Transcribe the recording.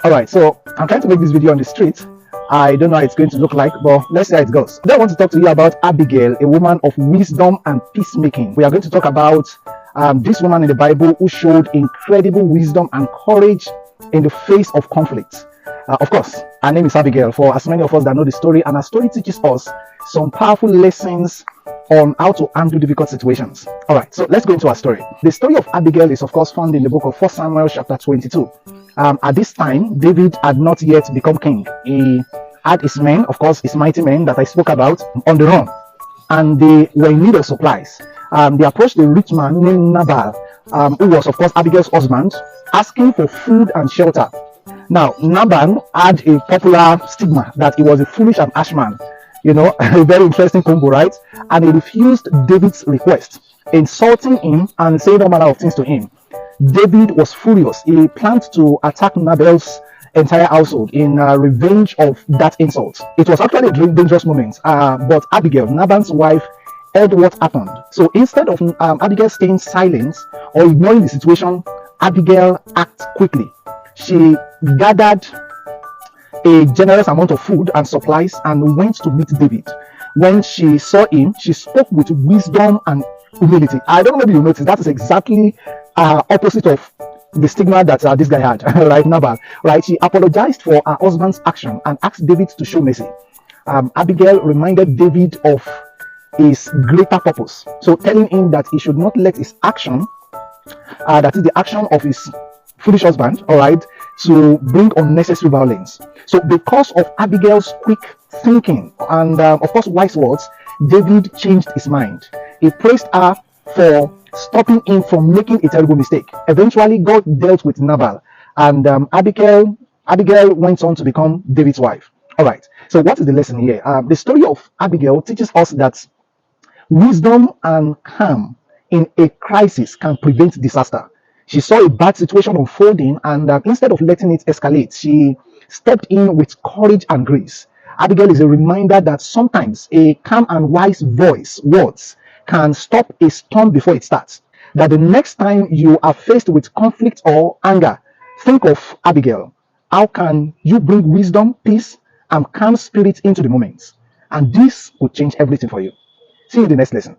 All right, so I'm trying to make this video on the street. I don't know how it's going to look like, but let's see how it goes. Today I want to talk to you about Abigail, a woman of wisdom and peacemaking. We are going to talk about this woman in the Bible who showed incredible wisdom and courage in the face of conflict. Of course, her name is Abigail, for as many of us that know the story, and her story teaches us some powerful lessons on how to handle difficult situations. All right, so let's go into our story. The story of Abigail is, of course, found in the book of 1 Samuel chapter 22. At this time, David had not yet become king. He had his men, of course, his mighty men that I spoke about, on the run, and they were in need of supplies. They approached a rich man named Nabal, who was, of course, Abigail's husband, asking for food and shelter. Now, Nabal had a popular stigma that he was a foolish and harsh man. You know, a very interesting combo, right? And he refused David's request, insulting him and saying all manner of things to him. David was furious. He planned to attack Nabal's entire household in revenge of that insult. It was actually a dangerous moment, but Abigail, Nabal's wife, heard what happened. So instead of Abigail staying silent or ignoring the situation, Abigail acted quickly. She gathered a generous amount of food and supplies and went to meet David. When she saw him, she spoke with wisdom and humility. I don't know if you noticed, that is exactly opposite of the stigma that this guy had, right? Nabal, right? She apologized for her husband's action and asked David to show mercy. Abigail reminded David of his greater purpose, so telling him that he should not let his action, that is the action of his foolish husband, all right, to bring unnecessary violence. So because of Abigail's quick thinking and of course wise words, David changed his mind. He praised her for stopping him from making a terrible mistake. Eventually, God dealt with Nabal, and Abigail went on to become David's wife. All right, so what is the lesson here? The story of Abigail teaches us that wisdom and calm in a crisis can prevent disaster. She saw a bad situation unfolding, and instead of letting it escalate, she stepped in with courage and grace. Abigail is a reminder that sometimes a calm and wise words can stop a storm before it starts. That the next time you are faced with conflict or anger, think of Abigail. How can you bring wisdom, peace, and calm spirit into the moment? And this will change everything for you. See you in the next lesson.